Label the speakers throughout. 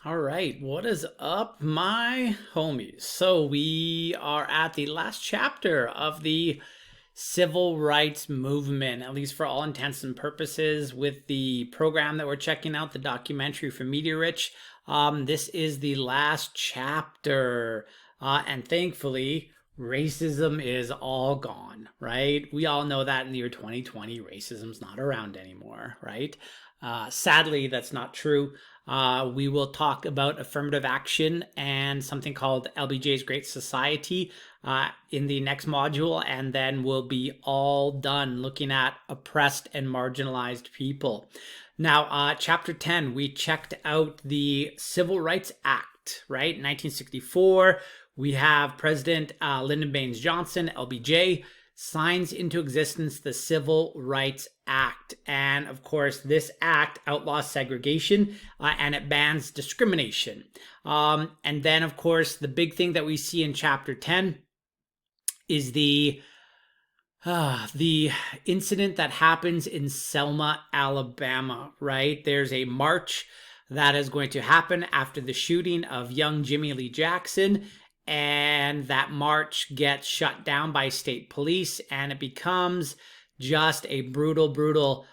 Speaker 1: All right, what is up, my homies? So, we are at the last chapter of the civil rights movement, at least for all intents and purposes, with the program that we're checking out, the documentary from Media Rich. This is the last chapter, and thankfully, racism is all gone, right? We all know that in the year 2020, racism's not around anymore, right? Sadly, that's not true. We will talk about affirmative action and something called LBJ's Great Society in the next module, and then we'll be all done looking at oppressed and marginalized people. Now, chapter 10, we checked out the Civil Rights Act, right? 1964, we have President Lyndon Baines Johnson, LBJ, signs into existence the Civil Rights Act. And of course, this act outlaws segregation and it bans discrimination. And then, of course, the big thing that we see in Chapter 10 is the incident that happens in Selma, Alabama, right? There's a march that is going to happen after the shooting of young Jimmy Lee Jackson, and that march gets shut down by state police, and it becomes just a brutal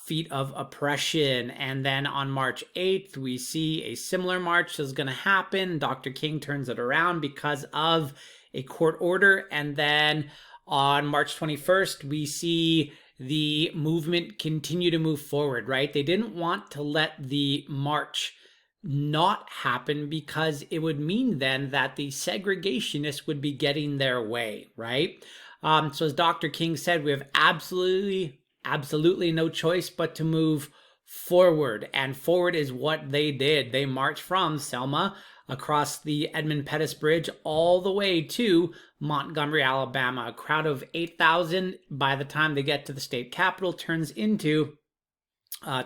Speaker 1: feat of oppression. And then on March 8th, we see a similar march is going to happen. Dr. King turns it around because of a court order. And then on March 21st, we see the movement continue to move forward, right? They didn't want to let the march not happen because it would mean then that the segregationists would be getting their way, right? So as Dr. King said, we have absolutely no choice but to move forward. And forward is what they did. They marched from Selma across the Edmund Pettus Bridge all the way to Montgomery, Alabama. A crowd of 8,000 by the time they get to the state capitol turns into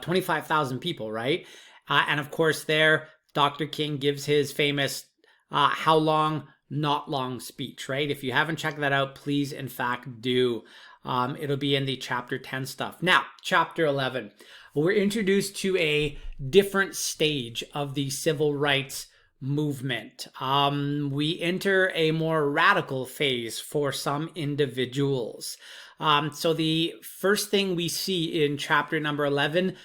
Speaker 1: 25,000 people, right? And of course, there, Dr. King gives his famous how long, not long speech, right? If you haven't checked that out, please, in fact, do. It'll be in the chapter 10 stuff. Now, chapter 11, we're introduced to a different stage of the civil rights movement. We enter a more radical phase for some individuals. So the first thing we see in chapter number 11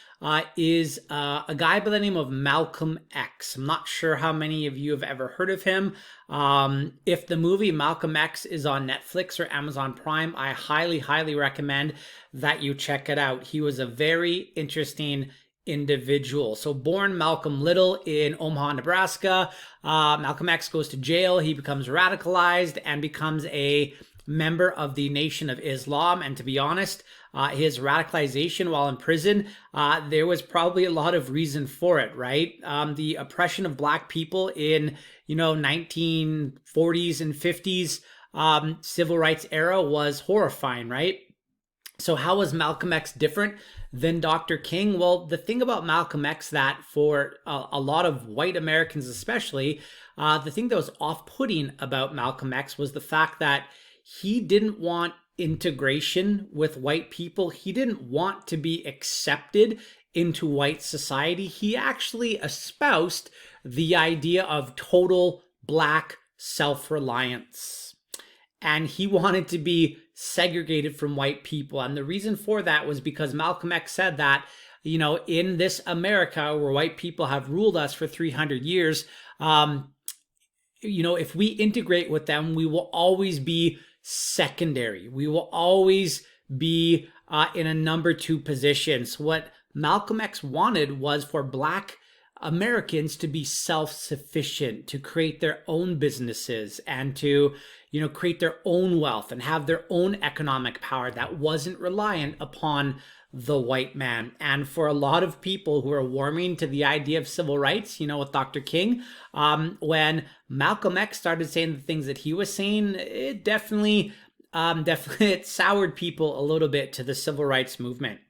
Speaker 1: is a guy by the name of Malcolm X. I'm not sure how many of you have ever heard of him. If the movie Malcolm X is on Netflix or Amazon Prime, I highly recommend that you check it out. He was a very interesting individual. So born Malcolm Little in Omaha, Nebraska. Malcolm X goes to jail. He becomes radicalized and becomes a member of the Nation of Islam. And to be honest, his radicalization while in prison, there was probably a lot of reason for it, right? The oppression of black people in, 1940s and 50s civil rights era was horrifying, right? So how was Malcolm X different than Dr. King? Well, the thing about Malcolm X that for a lot of white Americans especially, the thing that was off-putting about Malcolm X was the fact that he didn't want integration with white people. He didn't want to be accepted into white society. He actually espoused the idea of total black self-reliance. And he wanted to be segregated from white people. And the reason for that was because Malcolm X said that, in this America where white people have ruled us for 300 years, if we integrate with them, we will always be secondary. We will always be in a number two position. So what Malcolm X wanted was for black Americans to be self-sufficient, to create their own businesses and to, create their own wealth and have their own economic power that wasn't reliant upon the white man. And for a lot of people who are warming to the idea of civil rights, with Dr. King, when Malcolm X started saying the things that he was saying, it definitely it soured people a little bit to the civil rights movement.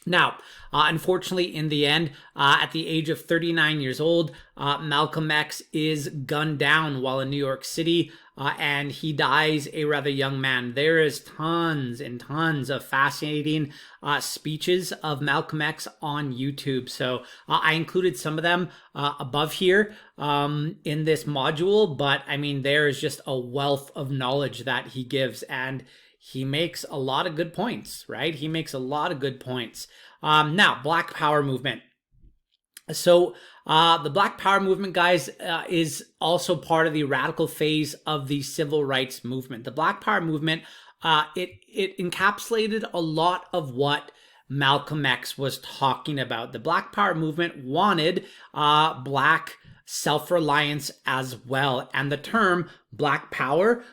Speaker 1: Now, unfortunately, in the end, at the age of 39 years old, Malcolm X is gunned down while in New York City, and he dies a rather young man. There is tons and tons of fascinating speeches of Malcolm X on YouTube. So I included some of them above here in this module, but I mean, there is just a wealth of knowledge that he gives, and he makes a lot of good points, right? He makes a lot of good points. Now, Black Power movement. So the Black Power movement, guys, is also part of the radical phase of the civil rights movement. The Black Power movement, it encapsulated a lot of what Malcolm X was talking about. The Black Power movement wanted Black self-reliance as well. And the term Black Power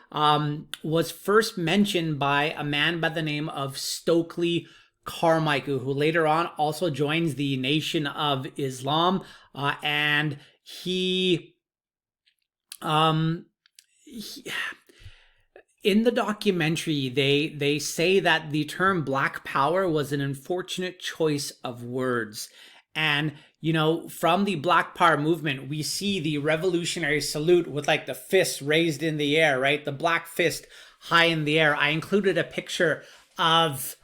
Speaker 1: was first mentioned by a man by the name of Stokely Carmichael, who later on also joins the Nation of Islam. And he in the documentary, they say that the term Black Power was an unfortunate choice of words. And, you know, from the Black Power movement, we see the revolutionary salute with like the fist raised in the air, right? The black fist high in the air. I included a picture of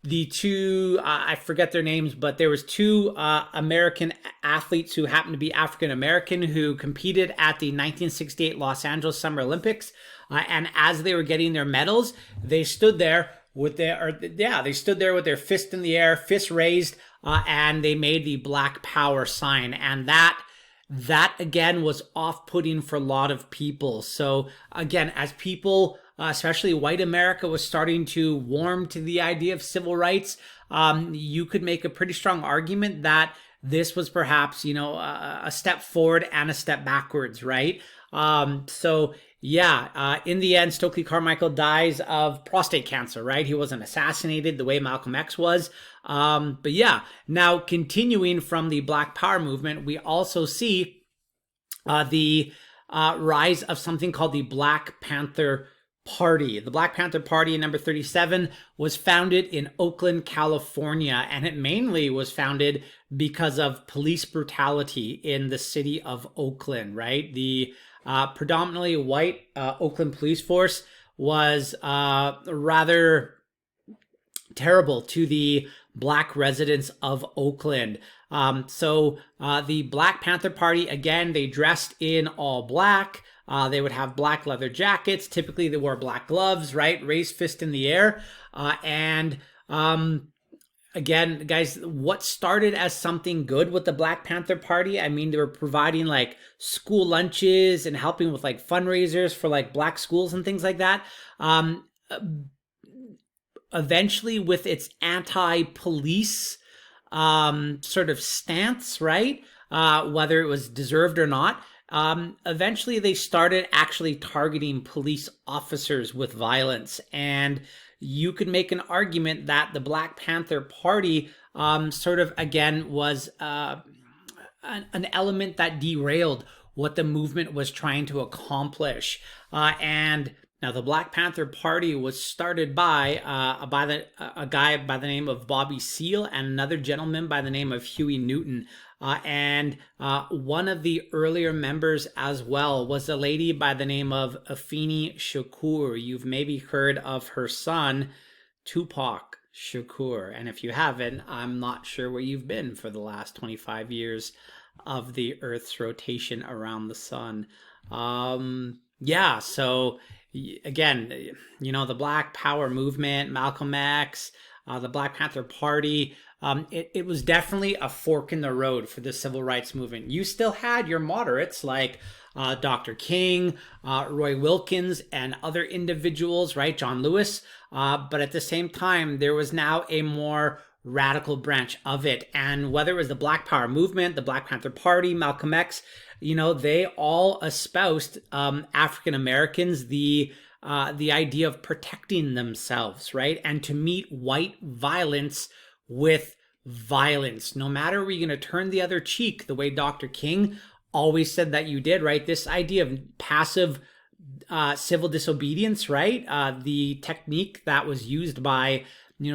Speaker 1: the two, I forget their names, but there was two American athletes who happened to be African American who competed at the 1968 Los Angeles Summer Olympics. And as they were getting their medals, they stood there with they stood there with their fist in the air, fist raised, and they made the Black Power sign. And that again was off-putting for a lot of people. So again, as people, especially white America, was starting to warm to the idea of civil rights, you could make a pretty strong argument that this was perhaps, you know, a step forward and a step backwards, right? So yeah, in the end, Stokely Carmichael dies of prostate cancer, right? He wasn't assassinated the way Malcolm X was. But yeah, now continuing from the Black Power movement, we also see the rise of something called the Black Panther Party. The Black Panther Party, number 37, was founded in Oakland, California, and it mainly was founded because of police brutality in the city of Oakland, right? The predominantly white Oakland police force was rather terrible to the Black residents of Oakland. So the Black Panther Party, again, they dressed in all black. They would have black leather jackets. Typically, they wore black gloves, right? Raised fist in the air. Again, guys, what started as something good with the Black Panther Party, I mean, they were providing like school lunches and helping with like fundraisers for like black schools and things like that. Eventually, with its anti-police sort of stance, right? Whether it was deserved or not, eventually they started actually targeting police officers with violence. And you could make an argument that the Black Panther Party sort of, again, was an element that derailed what the movement was trying to accomplish. And now the Black Panther Party was started by a guy by the name of Bobby Seale and another gentleman by the name of Huey Newton. And one of the earlier members as well was a lady by the name of Afeni Shakur. You've maybe heard of her son, Tupac Shakur. And if you haven't, I'm not sure where you've been for the last 25 years of the Earth's rotation around the sun. Yeah, so again, you know, the Black Power movement, Malcolm X, the Black Panther Party, it was definitely a fork in the road for the civil rights movement. You still had your moderates like Dr. King, Roy Wilkins, and other individuals, right? John Lewis. But at the same time, there was now a more radical branch of it. And whether it was the Black Power movement, the Black Panther Party, Malcolm X, you know, they all espoused African Americans the idea of protecting themselves, right? And to meet white violence with violence. No matter were you going to turn the other cheek, the way Dr. King always said that you did, right? This idea of passive civil disobedience, right? The technique that was used by,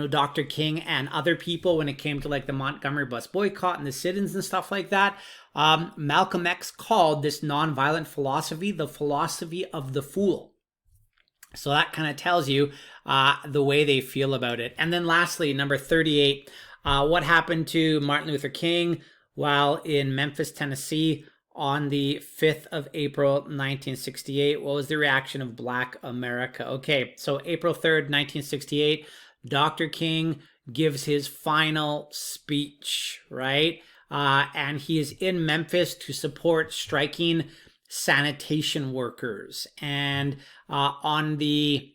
Speaker 1: Dr. King and other people when it came to like the Montgomery bus boycott and the sit-ins and stuff like that. Malcolm X called this nonviolent philosophy the philosophy of the fool. So that kind of tells you the way they feel about it. And then lastly, number 38, what happened to Martin Luther King while in Memphis, Tennessee on the 5th of April, 1968? What was the reaction of Black America? Okay, so April 3rd, 1968, Dr. King gives his final speech, right? And he is in Memphis to support striking sanitation workers. And on the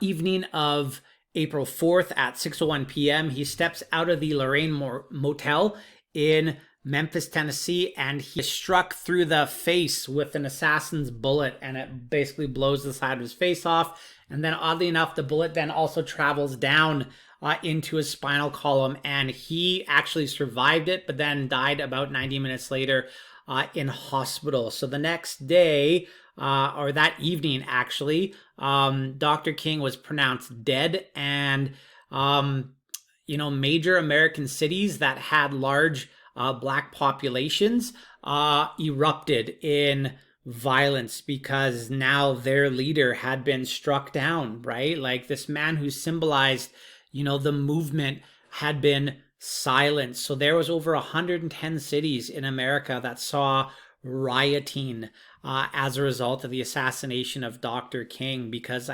Speaker 1: evening of April 4th at 6:01 p.m., he steps out of the Lorraine Motel in Memphis, Tennessee, and he is struck through the face with an assassin's bullet, and it basically blows the side of his face off. And then oddly enough, the bullet then also travels down into his spinal column, and he actually survived it, but then died about 90 minutes later in hospital. So the next day, or that evening actually, Dr. King was pronounced dead, and major American cities that had large Black populations erupted in violence because now their leader had been struck down, right? Like this man who symbolized, the movement had been silenced. So there was over 110 cities in America that saw rioting as a result of the assassination of Dr. King. Because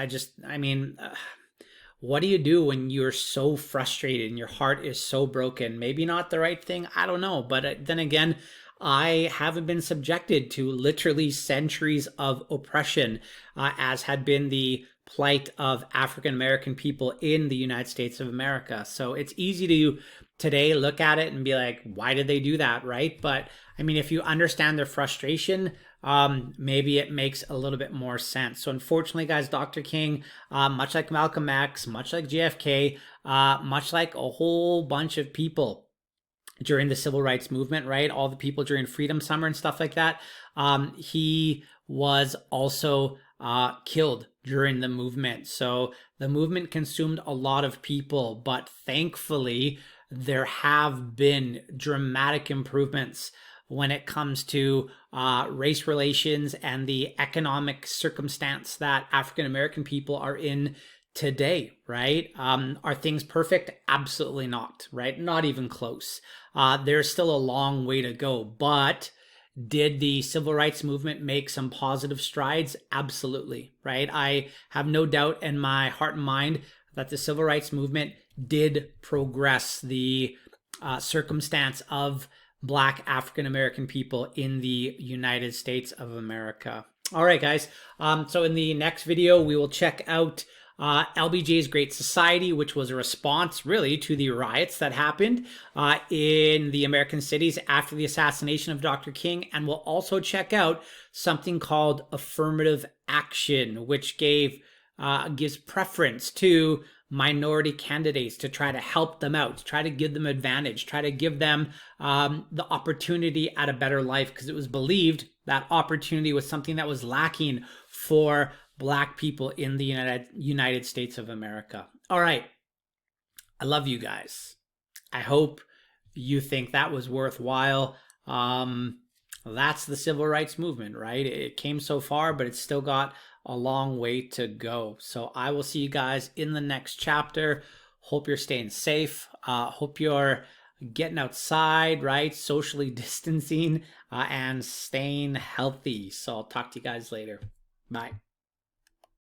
Speaker 1: what do you do when you're so frustrated and your heart is so broken? Maybe not the right thing, I don't know. But then again, I haven't been subjected to literally centuries of oppression, as had been the plight of African American people in the United States of America. So it's easy to today look at it and be like, why did they do that, right? But if you understand their frustration, maybe it makes a little bit more sense. So unfortunately, guys, Dr. King, much like Malcolm X, much like JFK, much like a whole bunch of people during the civil rights movement, right? All the people during Freedom Summer and stuff like that, he was also killed during the movement. So the movement consumed a lot of people, but thankfully there have been dramatic improvements when it comes to race relations and the economic circumstance that African American people are in today, right? Are things perfect? Absolutely not, right? Not even close. There's still a long way to go, but did the civil rights movement make some positive strides? Absolutely, right? I have no doubt in my heart and mind that the civil rights movement did progress the circumstance of Black African American people in the United States of America. All right, guys. So in the next video, we will check out LBJ's Great Society, which was a response really to the riots that happened in the American cities after the assassination of Dr. King. And we'll also check out something called affirmative action, which gives preference to minority candidates to try to help them out, to try to give them advantage, try to give them the opportunity at a better life, because it was believed that opportunity was something that was lacking for Black people in the United States of America. All right. I love you guys. I hope you think that was worthwhile. That's the civil rights movement, right? It came so far, but it's still got a long way to go. So I will see you guys in the next chapter. Hope you're staying safe. Hope you're getting outside, right? Socially distancing and staying healthy. So I'll talk to you guys later. Bye.